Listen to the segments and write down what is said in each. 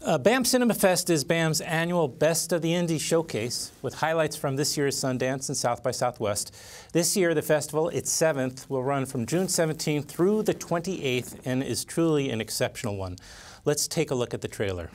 BAMcinemaFest is BAM's annual Best of the Indie showcase with highlights from this year's Sundance and South by Southwest. This year, the festival, its 7th, will run from June 17th through the 28th and is truly an exceptional one. Let's take a look at the trailer.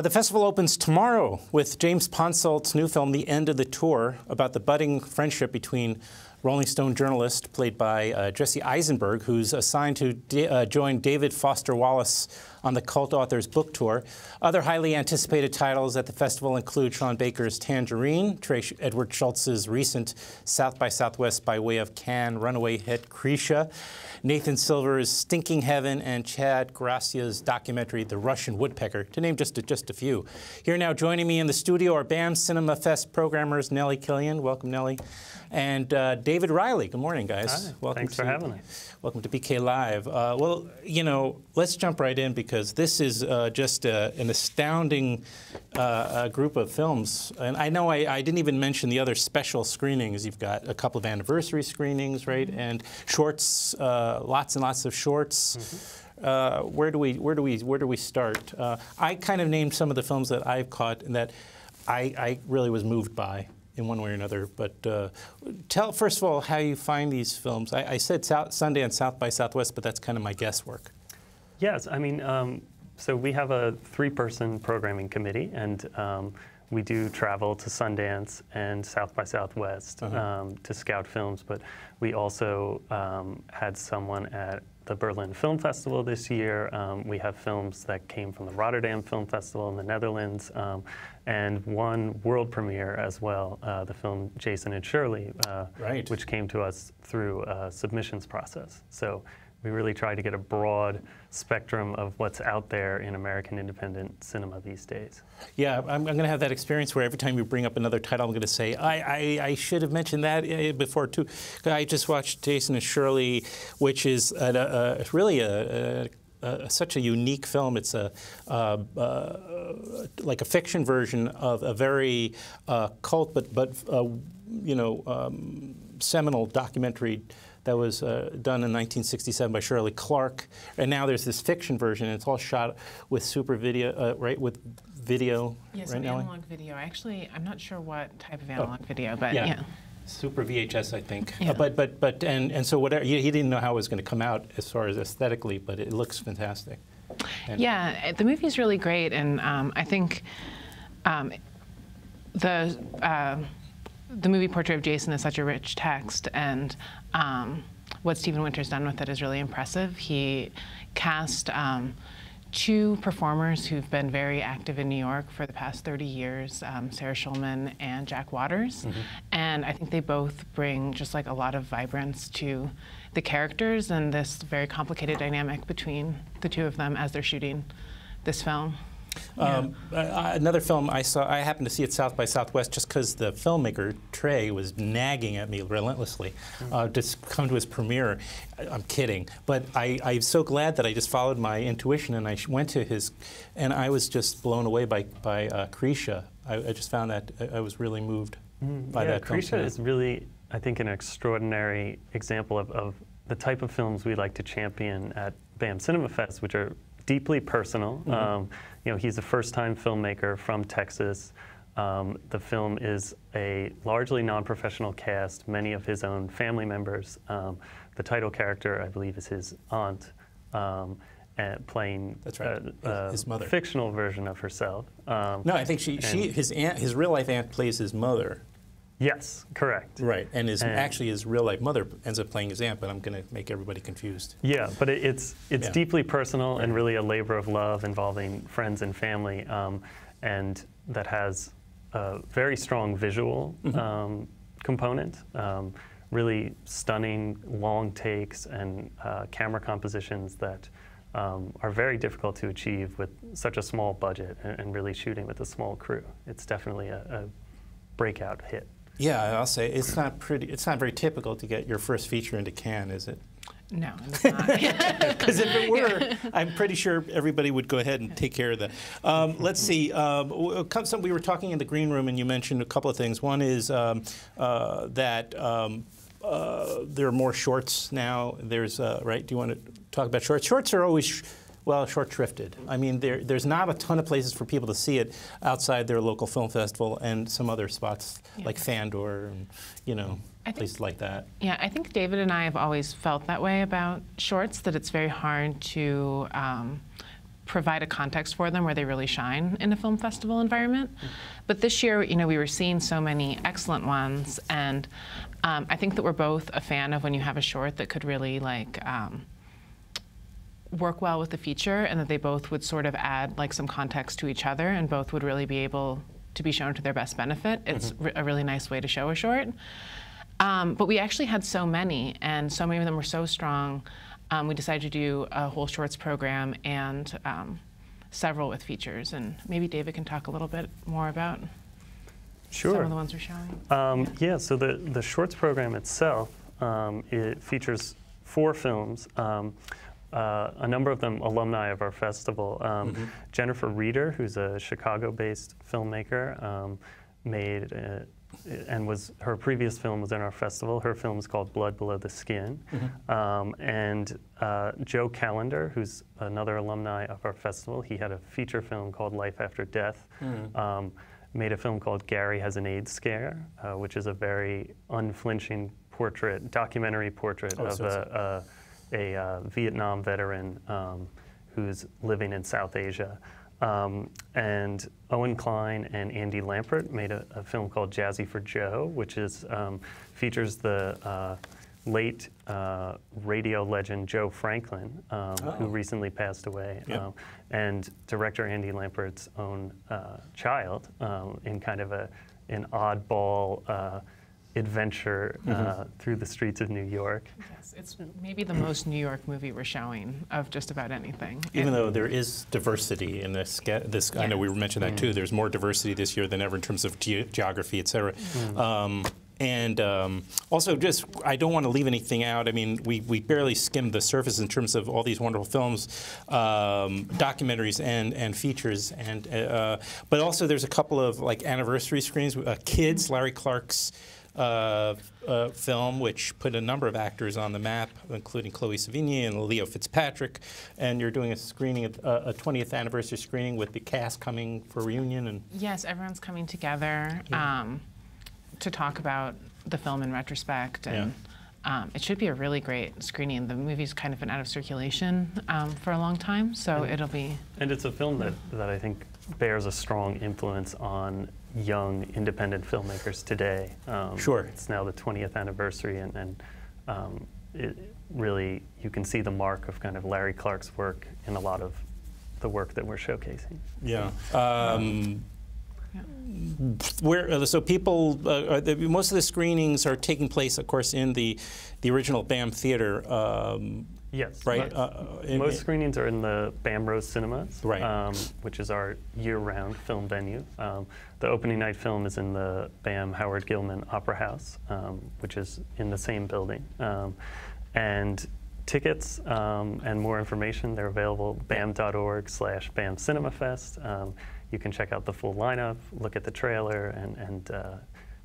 The festival opens tomorrow with James Ponsolt's new film, The End of the Tour, about the budding friendship between Rolling Stone journalist, played by Jesse Eisenberg, who's assigned to join David Foster Wallace on the cult author's book tour. Other highly anticipated titles at the festival include Sean Baker's Tangerine, Trey Edward Schultz's recent South by Southwest by way of Cannes runaway hit Krisha, Nathan Silver's Stinking Heaven, and Chad Gracia's documentary The Russian Woodpecker, to name just a few. Here now joining me in the studio are BAMcinemaFest programmers Nellie Killian, welcome Nellie, and David Riley. Good morning, guys. Hi. Welcome. Thanks for having us. Welcome to BK Live. Well, you know, let's jump right in because this is just an astounding group of films. And I know I didn't even mention the other special screenings. You've got a couple of anniversary screenings, right? And shorts, lots and lots of shorts. Where do we start? I kind of named some of the films that I've caught and that I really was moved by in one way or another. But tell, first of all, how you find these films. I said Sundance, South by Southwest, but that's kind of my guesswork. Yes, I mean, so we have a 3-person programming committee, and we do travel to Sundance and South by Southwest to scout films, but we also had someone at the Berlin Film Festival this year. We have films that came from the Rotterdam Film Festival in the Netherlands, and one world premiere as well, the film Jason and Shirley, which came to us through a submissions process. So we really try to get a broad spectrum of what's out there in American independent cinema these days. Yeah, I'm going to have that experience where every time you bring up another title, I'm going to say, I should have mentioned that before, too. I just watched Jason and Shirley, which is really such a unique film. It's like a fiction version of a very cult, but you know, seminal documentary that was done in 1967 by Shirley Clarke, and now there's this fiction version, and it's all shot with super video, right, with video. Yes, right, Nellie? analog video. Actually, I'm not sure what type of analog video, but yeah. Super VHS, I think. Yeah. And so whatever, he didn't know how it was going to come out as far as aesthetically, but it looks fantastic. And yeah, the movie's really great, and I think the movie portrait of Jason is such a rich text, and what Stephen Winter's done with it is really impressive. He cast 2 performers who've been very active in New York for the past 30 years, Sarah Schulman and Jack Waters. And I think they both bring just like a lot of vibrance to the characters and this very complicated dynamic between the 2 of them as they're shooting this film. Another film I saw, I happened to see at South by Southwest just because the filmmaker, Trey, was nagging at me relentlessly to come to his premiere. I'm kidding. But I'm so glad that I just followed my intuition and I went to his, and I was just blown away by Krisha. I just found that I was really moved by that film. Krisha is really, I think, an extraordinary example of the type of films we like to champion at BAMcinemaFest, which are deeply personal. You know, he's a first-time filmmaker from Texas. The film is a largely non-professional cast, many of his own family members. The title character, I believe, is his aunt, playing his mother. Fictional version of herself. No, I think his real-life aunt plays his mother. Yes, correct. Right, and actually his real-life mother ends up playing his aunt, but I'm going to make everybody confused. Yeah, but it's deeply personal and really a labor of love involving friends and family, and that has a very strong visual component, really stunning long takes and camera compositions that are very difficult to achieve with such a small budget and really shooting with a small crew. It's definitely a breakout hit. Yeah, I'll say it's not very typical to get your first feature into Cannes, is it? No, it's not. Because if it were, I'm pretty sure everybody would go ahead and take care of that. Let's see. We were talking in the green room, and you mentioned a couple of things. One is that there are more shorts now. There's right. Do you want to talk about shorts? Shorts are always short shrifted. I mean, there's not a ton of places for people to see it outside their local film festival and some other spots like Fandor and places like that. Yeah, I think David and I have always felt that way about shorts, that it's very hard to provide a context for them where they really shine in a film festival environment. But this year, we were seeing so many excellent ones, and I think that we're both a fan of when you have a short that could really work well with the feature, and that they both would sort of add some context to each other, and both would really be able to be shown to their best benefit. It's a really nice way to show a short. But we actually had so many, and so many of them were so strong, we decided to do a whole shorts program and several with features. And maybe David can talk a little bit more about some of the ones we're showing. Yeah, so the shorts program itself, it features 4 films. A number of them alumni of our festival. Jennifer Reeder, who's a Chicago-based filmmaker, made her previous film was in our festival. Her film is called Blood Below the Skin. And Joe Callender, who's another alumni of our festival, he had a feature film called Life After Death. Made a film called Gary Has an AIDS Scare, which is a very unflinching documentary portrait of a Vietnam veteran who's living in South Asia. And Owen Klein and Andy Lampert made a film called Jazzy for Joe, which features the late radio legend Joe Franklin, who recently passed away, and director Andy Lampert's own child in kind of an oddball adventure through the streets of New York. Yes, it's maybe the most New York movie we're showing of just about anything. Even though there is diversity in this, I know we mentioned that too. There's more diversity this year than ever in terms of geography, et cetera. And also, I don't want to leave anything out. I mean, we barely skimmed the surface in terms of all these wonderful films, documentaries, and features. But also, there's a couple of anniversary screenings. Kids, Larry Clark's film, which put a number of actors on the map, including Chloe Sevigny and Leo Fitzpatrick. And you're doing a screening, a 20th anniversary screening with the cast coming for reunion. Yes, everyone's coming together to talk about the film in retrospect. And it should be a really great screening. The movie's kind of been out of circulation for a long time, so it'll be... And it's a film that I think bears a strong influence on young independent filmmakers today. It's now the 20th anniversary, and it really, you can see the mark of kind of Larry Clark's work in a lot of the work that we're showcasing. So people, most of the screenings are taking place, of course, in the original BAM theater. Yes. Right. Most screenings are in the BAM Rose Cinemas, right. Which is our year-round film venue. The opening night film is in the BAM Howard Gilman Opera House, which is in the same building. And tickets and more information, they're available bam.org/BAMcinemaFest. You can check out the full lineup, look at the trailer, and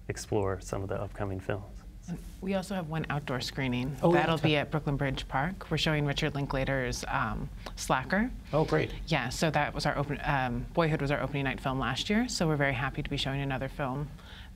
explore some of the upcoming films. And we also have one outdoor screening. That'll be at Brooklyn Bridge Park. We're showing Richard Linklater's Slacker. Oh, great. Yeah, so that was our Boyhood was our opening night film last year, so we're very happy to be showing another film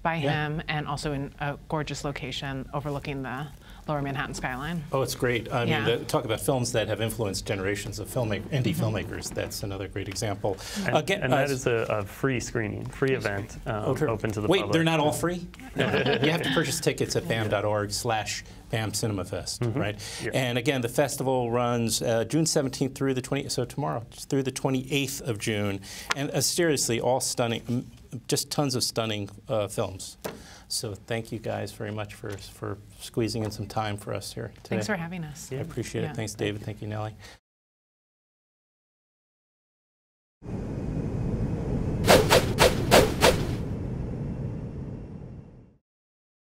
by him, and also in a gorgeous location overlooking the Lower Manhattan skyline. Oh, it's great. I mean, talk about films that have influenced generations of indie filmmakers. That's another great example. And that is a free screening, free event, open to the public. Wait, they're not all free? No. You have to purchase tickets at bam.org/BAMcinemaFest, right? Yeah. And again, the festival runs June 17th through the 20th, so tomorrow, through the 28th of June. And seriously, all stunning, just tons of stunning films. So thank you guys very much for squeezing in some time for us here today. Thanks for having us. I appreciate it. Thanks, David. Thank you, Nellie.